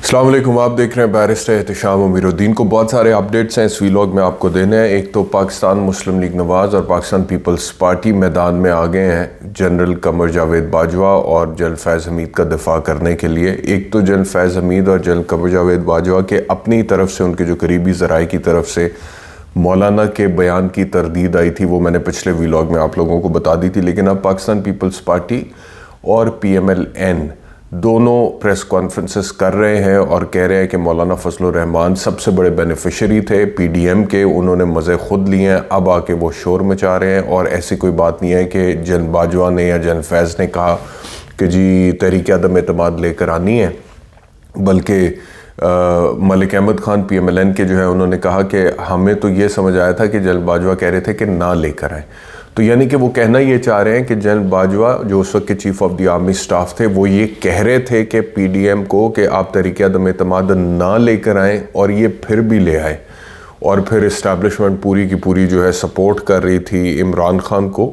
السلام علیکم، آپ دیکھ رہے ہیں بیرسٹر احتشام امیر الدین کو۔ بہت سارے اپڈیٹس ہیں اس ویلاگ میں آپ کو دینے ہیں۔ ایک تو پاکستان مسلم لیگ نواز اور پاکستان پیپلز پارٹی میدان میں آ گئے ہیں جنرل قمر جاوید باجوہ اور جنرل فیض حمید کا دفاع کرنے کے لیے۔ ایک تو جنرل فیض حمید اور جنرل قمر جاوید باجوہ کے اپنی طرف سے، ان کے جو قریبی ذرائع کی طرف سے مولانا کے بیان کی تردید آئی تھی، وہ میں نے پچھلے ویلاگ میں آپ لوگوں کو بتا دی تھی۔ لیکن اب پاکستان پیپلز پارٹی اور پی ایم ایل این دونوں پریس کانفرنسز کر رہے ہیں اور کہہ رہے ہیں کہ مولانا فضل الرحمان سب سے بڑے بینیفیشری تھے پی ڈی ایم کے، انہوں نے مزے خود لیے ہیں، اب آ کے وہ شور مچا رہے ہیں۔ اور ایسی کوئی بات نہیں ہے کہ جنرل باجوہ نے یا جنرل فیض نے کہا کہ جی تحریک عدم اعتماد لے کر آنی ہے، بلکہ Malik Ahmad Khan P M L N کے جو ہے انہوں نے کہا کہ ہمیں تو یہ سمجھ آیا تھا کہ جنرل باجوہ کہہ رہے تھے کہ نہ لے کر آئیں۔ تو یعنی کہ وہ کہنا یہ چاہ رہے ہیں کہ جنرل باجوہ جو اس وقت کے chief of the army staff تھے، وہ یہ کہہ رہے تھے کہ پی ڈی ایم کو کہ آپ تحریک عدم اعتماد نہ لے کر آئیں، اور یہ پھر بھی لے آئے۔ اور پھر اسٹیبلشمنٹ پوری کی پوری جو ہے سپورٹ کر رہی تھی عمران خان کو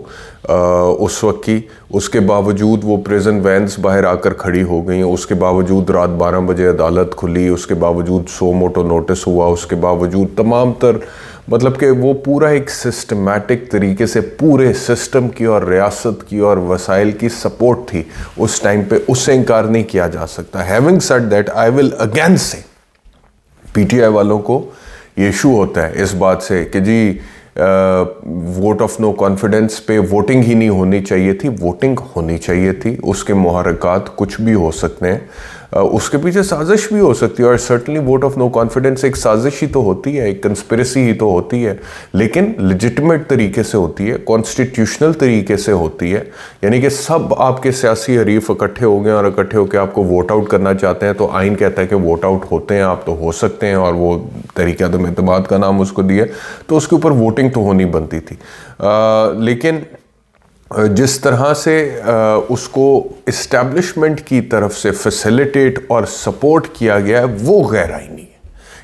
اس وقت کی، اس کے باوجود وہ پریزن وینز باہر آ کر کھڑی ہو گئیں، اس کے باوجود رات 12 بجے عدالت کھلی، اس کے باوجود سو موٹو نوٹس ہوا، اس کے باوجود تمام تر مطلب کہ وہ پورا ایک سسٹمیٹک طریقے سے پورے سسٹم کی اور ریاست کی اور وسائل کی سپورٹ تھی اس ٹائم پہ، اس سے انکار نہیں کیا جا سکتا۔ Having said that I will again سے پی ٹی آئی والوں کو یہ ایشو ہوتا ہے اس بات سے کہ جی ووٹ آف نو کانفیڈنس پہ ووٹنگ ہی نہیں ہونی چاہیے تھی، ووٹنگ ہونی چاہیے تھی۔ اس کے محرکات کچھ بھی ہو سکتے ہیں، اس کے پیچھے سازش بھی ہو سکتی ہے، اور certainly vote of no confidence ایک سازش ہی تو ہوتی ہے، ایک کنسپریسی ہی تو ہوتی ہے، لیکن لیجٹمیٹ طریقے سے ہوتی ہے، کانسٹیٹیوشنل طریقے سے ہوتی ہے۔ یعنی کہ سب آپ کے سیاسی حریف اکٹھے ہو گئے اور اکٹھے ہو کے آپ کو ووٹ آؤٹ کرنا چاہتے ہیں، تو آئین کہتا ہے کہ ووٹ آؤٹ ہوتے ہیں آپ، تو ہو سکتے ہیں، اور وہ تحریک عدم اعتماد کا نام اس کو دیا، تو اس کے اوپر ووٹنگ تو ہونی بنتی تھی۔ لیکن جس طرح سے اس کو اسٹیبلشمنٹ کی طرف سے فیسیلیٹیٹ اور سپورٹ کیا گیا ہے، وہ غیر آئینی ہے۔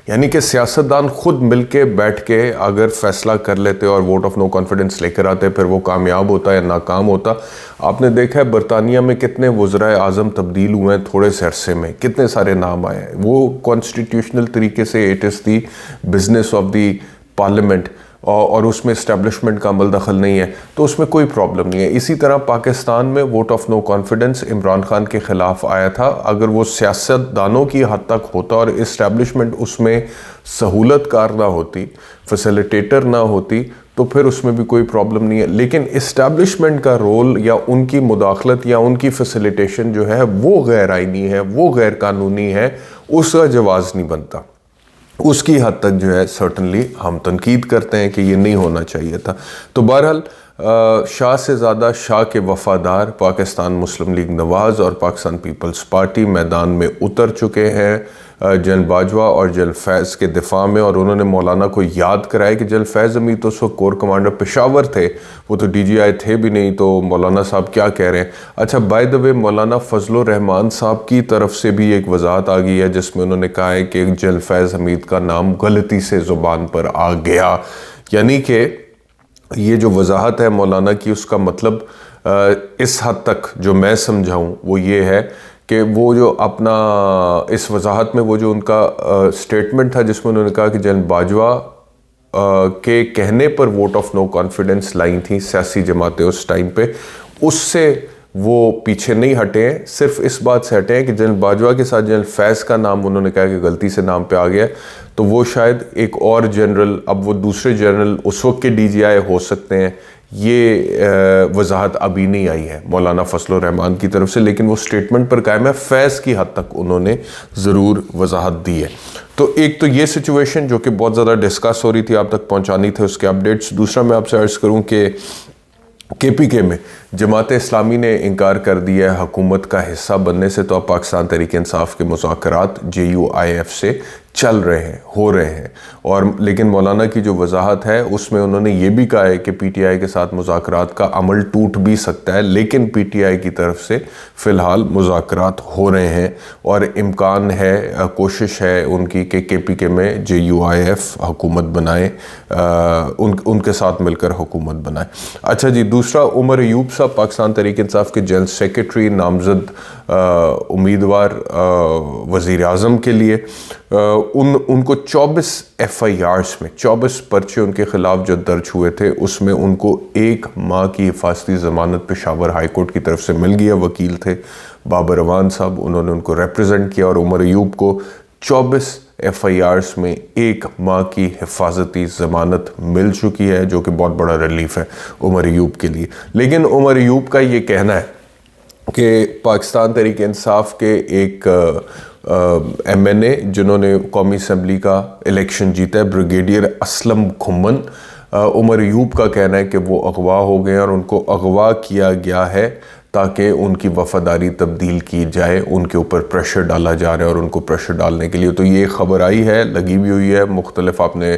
یعنی کہ سیاستدان خود مل کے بیٹھ کے اگر فیصلہ کر لیتے اور ووٹ آف نو کانفیڈنس لے کر آتے، پھر وہ کامیاب ہوتا یا ناکام ہوتا۔ آپ نے دیکھا ہے برطانیہ میں کتنے وزرائے اعظم تبدیل ہوئے ہیں تھوڑے سے عرصے میں، کتنے سارے نام آئے ہیں۔ وہ کانسٹیٹیوشنل طریقے سے it is the business of the parliament, اور اس میں اسٹیبلشمنٹ کا عمل دخل نہیں ہے، تو اس میں کوئی پرابلم نہیں ہے۔ اسی طرح پاکستان میں vote of no confidence Imran Khan کے خلاف آیا تھا، اگر وہ سیاست دانوں کی حد تک ہوتا اور اسٹیبلشمنٹ اس میں سہولت کار نہ ہوتی، فیسیلیٹیٹر نہ ہوتی، تو پھر اس میں بھی کوئی پرابلم نہیں ہے۔ لیکن اسٹیبلشمنٹ کا رول یا ان کی مداخلت یا ان کی فیسیلیٹیشن جو ہے وہ غیر آئینی ہے، وہ غیر قانونی ہے، اس کا جواز نہیں بنتا۔ اس کی حد تک جو ہے سرٹنلی ہم تنقید کرتے ہیں کہ یہ نہیں ہونا چاہیے تھا۔ تو بہرحال شاہ سے زیادہ شاہ کے وفادار پاکستان مسلم لیگ نواز اور پاکستان پیپلز پارٹی میدان میں اتر چکے ہیں جنرل باجوہ اور جنرل فیض کے دفاع میں، اور انہوں نے مولانا کو یاد کرایا کہ جنرل فیض حمید تو اس وقت کور کمانڈر پشاور تھے، وہ تو ڈی جی آئی تھے بھی نہیں، تو مولانا صاحب کیا کہہ رہے ہیں۔ اچھا بائی دا وے، مولانا فضل الرحمان صاحب کی طرف سے بھی ایک وضاحت آ گئی ہے جس میں انہوں نے کہا ہے کہ جنرل فیض حمید کا نام غلطی سے زبان پر آ گیا۔ یعنی کہ یہ جو وضاحت ہے مولانا کی، اس کا مطلب اس حد تک جو میں سمجھاؤں وہ یہ ہے کہ وہ جو اپنا اس وضاحت میں وہ جو ان کا سٹیٹمنٹ تھا جس میں انہوں نے کہا کہ جنرل باجوہ کے کہنے پر ووٹ آف نو کانفیڈنس لائیں تھیں سیاسی جماعتیں اس ٹائم پہ، اس سے وہ پیچھے نہیں ہٹے ہیں، صرف اس بات سے ہٹے ہیں کہ جنرل باجوہ کے ساتھ جنرل فیض کا نام انہوں نے کہا کہ غلطی سے نام پہ آ گیا، تو وہ شاید ایک اور جنرل، اب وہ دوسرے جنرل اس وقت کے ڈی جی آئی ہو سکتے ہیں، یہ وضاحت ابھی نہیں آئی ہے مولانا فضل الرحمان کی طرف سے، لیکن وہ سٹیٹمنٹ پر قائم ہے، فیض کی حد تک انہوں نے ضرور وضاحت دی ہے۔ تو ایک تو یہ سچویشن جو کہ بہت زیادہ ڈسکس ہو رہی تھی آپ تک پہنچانی تھے اس کے اپڈیٹس۔ دوسرا میں آپ سے عرض کروں کہ کے پی کے میں جماعت اسلامی نے انکار کر دیا ہے حکومت کا حصہ بننے سے، تو اب پاکستان تحریک انصاف کے مذاکرات جے یو آئی ایف سے چل رہے ہیں، ہو رہے ہیں. اور لیکن مولانا کی جو وضاحت ہے اس میں انہوں نے یہ بھی کہا ہے کہ پی ٹی آئی کے ساتھ مذاکرات کا عمل ٹوٹ بھی سکتا ہے، لیکن پی ٹی آئی کی طرف سے فی الحال مذاکرات ہو رہے ہیں اور امکان ہے، کوشش ہے ان کی کہ کے پی کے میں جے یو آئی ایف حکومت بنائے، ان کے ساتھ مل کر حکومت بنائے. اچھا جی، دوسرا عمر ایوب صاحب پاکستان تحریک انصاف کے جنرل سیکرٹری، نامزد امیدوار وزیر اعظم کے لیے. ان کو 24 ایف آئی آرز میں 24 پرچے ان کے خلاف جو درج ہوئے تھے، اس میں ان کو 1 ماہ کی حفاظتی ضمانت پشاور ہائی کورٹ کی طرف سے مل گیا. وکیل تھے بابر روان صاحب، انہوں نے ان کو ریپریزنٹ کیا، اور عمر ایوب کو 24 ایف آئی آرز میں 1 ماہ کی حفاظتی ضمانت مل چکی ہے، جو کہ بہت بڑا ریلیف ہے عمر ایوب کے لیے. لیکن عمر ایوب کا یہ کہنا ہے کہ پاکستان تحریک انصاف کے ایک ایم این اے جنہوں نے قومی اسمبلی کا الیکشن جیتا ہے، بریگیڈیئر اسلم کھمن، عمر ایوب کا کہنا ہے کہ وہ اغوا ہو گئے اور ان کو اغوا کیا گیا ہے تاکہ ان کی وفاداری تبدیل کی جائے، ان کے اوپر پریشر ڈالا جا رہا ہے، اور ان کو پریشر ڈالنے کے لیے تو یہ خبر آئی ہے، لگی بھی ہوئی ہے مختلف، آپ نے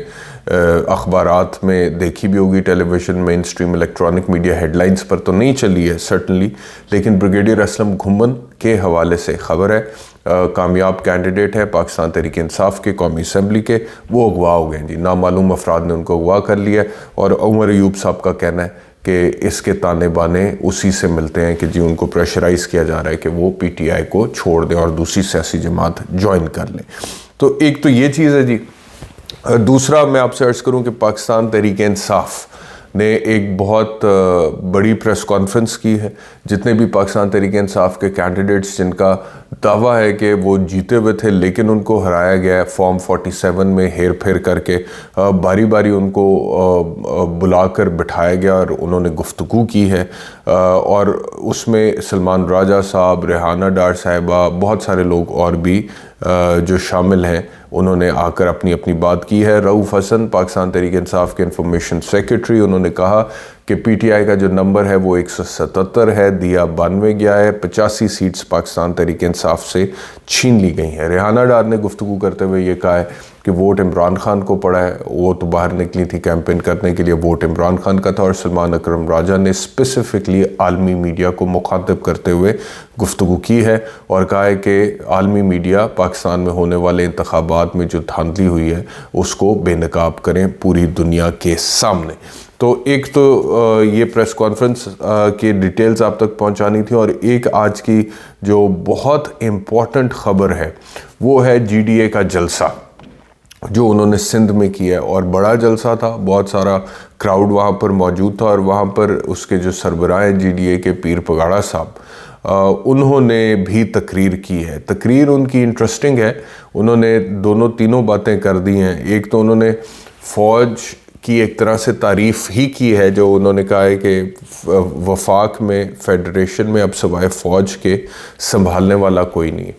اخبارات میں دیکھی بھی ہوگی، television, mainstream electronic media headlines پر تو نہیں چلی ہے سرٹنلی، لیکن بریگیڈیئر اسلم گھمن کے حوالے سے خبر ہے، کامیاب کینڈیڈیٹ ہے پاکستان تحریک انصاف کے قومی اسمبلی کے، وہ اغوا ہو گئے جی، نامعلوم افراد نے ان کو اغوا کر لیا. اور عمر ایوب صاحب کا کہنا ہے کہ اس کے تانے بانے اسی سے ملتے ہیں کہ جی ان کو پریشرائز کیا جا رہا ہے کہ وہ پی ٹی آئی کو چھوڑ دیں اور دوسری سیاسی جماعت جوائن کر لیں. تو ایک تو یہ چیز ہے جی. دوسرا میں آپ سے عرض کروں کہ پاکستان تحریک انصاف نے ایک بہت بڑی پریس کانفرنس کی ہے. جتنے بھی پاکستان تحریک انصاف کے کینڈیڈیٹس جن کا دعویٰ ہے کہ وہ جیتے ہوئے تھے لیکن ان کو ہرایا گیا ہے فارم 47 میں ہیر پھیر کر کے، باری باری ان کو بلا کر بٹھایا گیا اور انہوں نے گفتگو کی ہے، اور اس میں سلمان راجہ صاحب، ریحانہ ڈار صاحبہ، بہت سارے لوگ اور بھی جو شامل ہیں، انہوں نے آ کر اپنی اپنی بات کی ہے. رؤوف حسن پاکستان تحریک انصاف کے انفارمیشن سیکرٹری، انہوں نے کہا کہ پی ٹی آئی کا جو نمبر ہے وہ 177 ہے، دیا 92 گیا ہے، 85 سیٹس پاکستان تحریک انصاف سے چھین لی گئی ہیں. ریحانہ ڈار نے گفتگو کرتے ہوئے یہ کہا ہے کہ ووٹ عمران خان کو پڑا ہے، وہ تو باہر نکلی تھی کیمپین کرنے کے لیے، ووٹ عمران خان کا تھا. اور سلمان اکرم راجہ نے اسپیسیفکلی عالمی میڈیا کو مخاطب کرتے ہوئے گفتگو کی ہے اور کہا ہے کہ عالمی میڈیا پاکستان میں ہونے والے انتخابات میں جو دھاندلی ہوئی ہے اس کو بے نقاب کریں پوری دنیا کے سامنے. تو ایک تو یہ پریس کانفرنس کی ڈیٹیلز آپ تک پہنچانی تھی، اور ایک آج کی جو بہت امپورٹنٹ خبر ہے وہ ہے جی ڈی اے کا جلسہ جو انہوں نے سندھ میں کیا ہے، اور بڑا جلسہ تھا، بہت سارا کراؤڈ وہاں پر موجود تھا، اور وہاں پر اس کے جو سربراہ ہیں جی ڈی اے کے پیر پگاڑا صاحب، انہوں نے بھی تقریر کی ہے. تقریر ان کی انٹرسٹنگ ہے، انہوں نے تینوں باتیں کر دی ہیں. ایک تو انہوں نے فوج کی ایک طرح سے تعریف ہی کی ہے، جو انہوں نے کہا ہے کہ وفاق میں، فیڈریشن میں اب سوائے فوج کے سنبھالنے والا کوئی نہیں.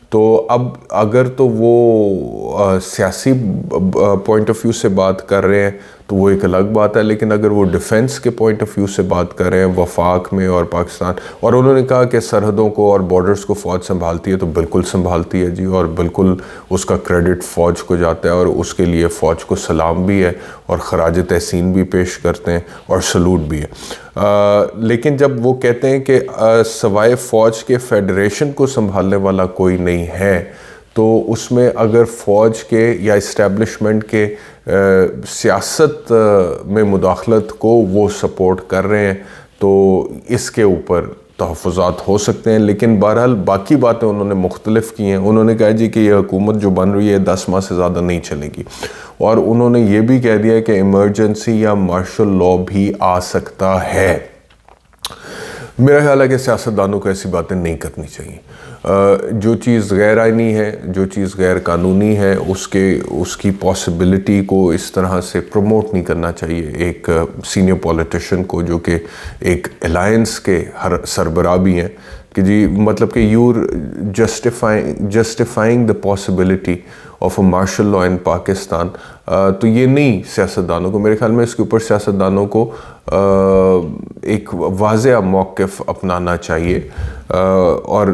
تو اب اگر تو وہ سیاسی پوائنٹ آف ویو سے بات کر رہے ہیں تو وہ ایک الگ بات ہے، لیکن اگر وہ ڈیفنس کے پوائنٹ آف ویو سے بات کر رہے ہیں وفاق میں اور پاکستان، اور انہوں نے کہا کہ سرحدوں کو اور بارڈرز کو فوج سنبھالتی ہے، تو بالکل سنبھالتی ہے جی، اور بالکل اس کا کریڈٹ فوج کو جاتا ہے، اور اس کے لیے فوج کو سلام بھی ہے اور خراج تحسین بھی پیش کرتے ہیں اور سلوٹ بھی ہے. لیکن جب وہ کہتے ہیں کہ سوائے فوج کے فیڈریشن کو سنبھالنے والا کوئی نہیں ہے، تو اس میں اگر فوج کے یا اسٹیبلشمنٹ کے سیاست میں مداخلت کو وہ سپورٹ کر رہے ہیں تو اس کے اوپر تحفظات ہو سکتے ہیں. لیکن بہرحال باقی باتیں انہوں نے مختلف کی ہیں. انہوں نے کہا جی کہ یہ حکومت جو بن رہی ہے 10 ماہ سے زیادہ نہیں چلے گی، اور انہوں نے یہ بھی کہہ دیا کہ ایمرجنسی یا مارشل لاء بھی آ سکتا ہے. میرا خیال ہے کہ سیاستدانوں کو ایسی باتیں نہیں کرنی چاہیے. جو چیز غیر آئینی ہے، جو چیز غیر قانونی ہے، اس کی پاسبلٹی کو اس طرح سے پروموٹ نہیں کرنا چاہیے ایک سینئر پولیٹیشین کو، جو کہ ایک الائنس کے سربراہ بھی ہیں، کہ جی مطلب کہ your justifying the possibility of a martial law in Pakistan. تو یہ نہیں سیاستدانوں کو، میرے خیال میں اس کے اوپر سیاستدانوں کو ایک واضح موقف اپنانا چاہیے اور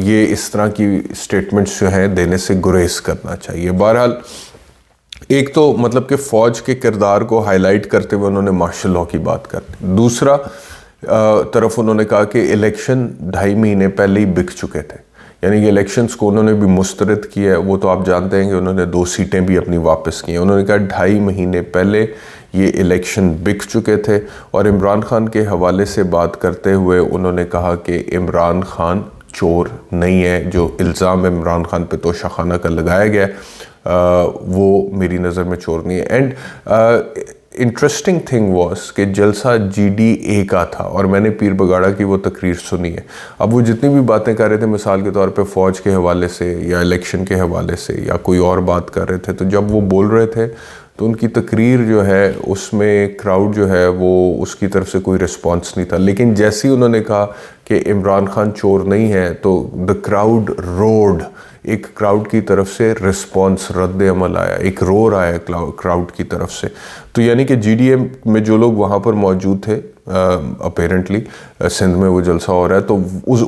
یہ اس طرح کی اسٹیٹمنٹس جو ہیں دینے سے گریز کرنا چاہیے. بہرحال ایک تو مطلب کہ فوج کے کردار کو ہائی لائٹ کرتے ہوئے انہوں نے مارشل لا کی بات کر دی. دوسرا طرف انہوں نے کہا کہ الیکشن 2.5 مہینے پہلے ہی بک چکے تھے، یعنی کہ الیکشنز کو انہوں نے بھی مسترد کیا ہے. وہ تو آپ جانتے ہیں کہ انہوں نے 2 سیٹیں بھی اپنی واپس کی ہیں. انہوں نے کہا 2.5 مہینے پہلے یہ الیکشن بک چکے تھے. اور عمران خان کے حوالے سے بات کرتے ہوئے انہوں نے کہا کہ عمران خان چور نہیں ہے. جو الزام عمران خان پہ توشہ خانہ کا لگایا گیا وہ میری نظر میں چور نہیں ہے. اینڈ انٹرسٹنگ تھنگ واز کہ جلسہ GDA کا تھا اور میں نے پیر بگاڑا کی وہ تقریر سنی ہے. اب وہ جتنی بھی باتیں کر رہے تھے مثال کے طور پہ فوج کے حوالے سے یا الیکشن کے حوالے سے یا کوئی اور بات کر رہے تھے، تو جب وہ بول رہے تھے تو ان کی تقریر جو ہے اس میں کراؤڈ جو ہے وہ اس کی طرف سے کوئی رسپانس نہیں تھا. لیکن جیسے ہی انہوں نے کہا کہ عمران خان چور نہیں ہے تو دا کراؤڈ روڈ، ایک کراؤڈ کی طرف سے رسپانس، رد عمل آیا، ایک رور آیا کراؤڈ کی طرف سے. تو یعنی کہ GDA میں جو لوگ وہاں پر موجود تھے، اپیرنٹلی سندھ میں وہ جلسہ ہو رہا ہے، تو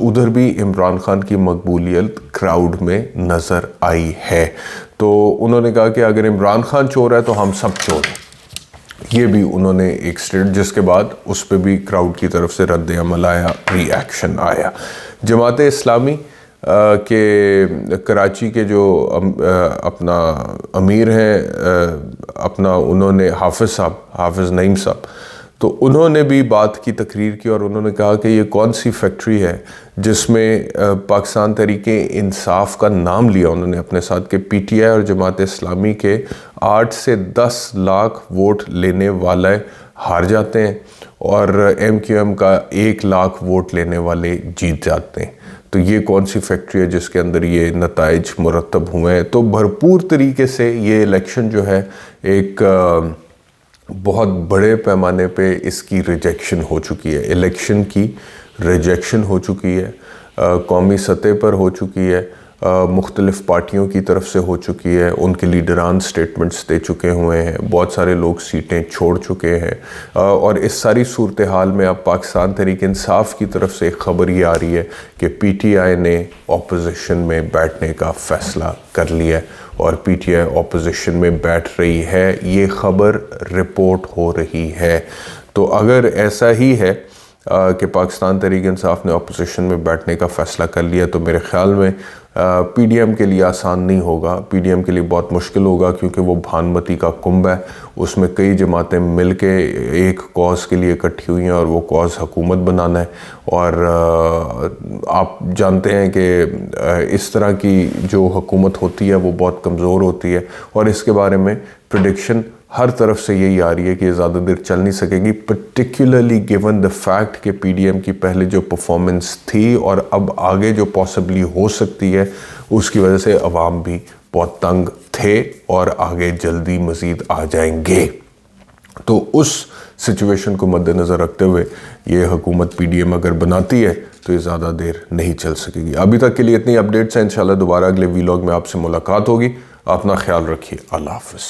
ادھر بھی عمران خان کی مقبولیت کراؤڈ میں نظر آئی ہے. تو انہوں نے کہا کہ اگر عمران خان چور ہے تو ہم سب چور ہیں. یہ بھی انہوں نے ایک اسٹیٹ، جس کے بعد اس پہ بھی کراؤڈ کی طرف سے رد عمل آیا، ری ایکشن آیا. جماعت اسلامی کہ کراچی کے جو اپنا امیر ہیں اپنا، انہوں نے حافظ نعیم صاحب، تو انہوں نے بھی بات کی، تقریر کی، اور انہوں نے کہا کہ یہ کون سی فیکٹری ہے جس میں پاکستان تحریک انصاف کا نام لیا انہوں نے اپنے ساتھ، کہ PTI اور جماعت اسلامی کے 8 سے 10 لاکھ ووٹ لینے والے ہار جاتے ہیں اور MQM کا 1 لاکھ ووٹ لینے والے جیت جاتے ہیں. تو یہ کون سی فیکٹری ہے جس کے اندر یہ نتائج مرتب ہوئے ہیں؟ تو بھرپور طریقے سے یہ الیکشن جو ہے ایک بہت بڑے پیمانے پہ اس کی ریجیکشن ہو چکی ہے. الیکشن کی ریجیکشن ہو چکی ہے، قومی سطح پر ہو چکی ہے، مختلف پارٹیوں کی طرف سے ہو چکی ہے. ان کے لیڈران سٹیٹمنٹس دے چکے ہوئے ہیں، بہت سارے لوگ سیٹیں چھوڑ چکے ہیں. اور اس ساری صورتحال میں اب پاکستان تحریک انصاف کی طرف سے ایک خبر یہ آ رہی ہے کہ PTI نے اپوزیشن میں بیٹھنے کا فیصلہ کر لیا ہے اور PTI اپوزیشن میں بیٹھ رہی ہے. یہ خبر رپورٹ ہو رہی ہے. تو اگر ایسا ہی ہے کہ پاکستان تحریک انصاف نے اپوزیشن میں بیٹھنے کا فیصلہ کر لیا، تو میرے خیال میں PDM کے لیے آسان نہیں ہوگا. PDM کے لیے بہت مشکل ہوگا، کیونکہ وہ بھانمتی کا کنبہ ہے. اس میں کئی جماعتیں مل کے ایک کاز کے لیے اکٹھی ہوئی ہیں اور وہ کاز حکومت بنانا ہے. اور آپ جانتے ہیں کہ اس طرح کی جو حکومت ہوتی ہے وہ بہت کمزور ہوتی ہے، اور اس کے بارے میں پریڈکشن ہر طرف سے یہی آ رہی ہے کہ یہ زیادہ دیر چل نہیں سکے گی، پرٹیکولرلی گیون دا فیکٹ کہ PDM کی پہلے جو پرفارمنس تھی اور اب آگے جو پاسبلی ہو سکتی ہے، اس کی وجہ سے عوام بھی بہت تنگ تھے اور آگے جلدی مزید آ جائیں گے. تو اس سچویشن کو مد نظر رکھتے ہوئے یہ حکومت PDM اگر بناتی ہے تو یہ زیادہ دیر نہیں چل سکے گی. ابھی تک کے لیے اتنی اپڈیٹس ہیں. انشاءاللہ دوبارہ اگلے ویلاگ میں آپ سے ملاقات ہوگی. اپنا خیال رکھیے. اللہ حافظ.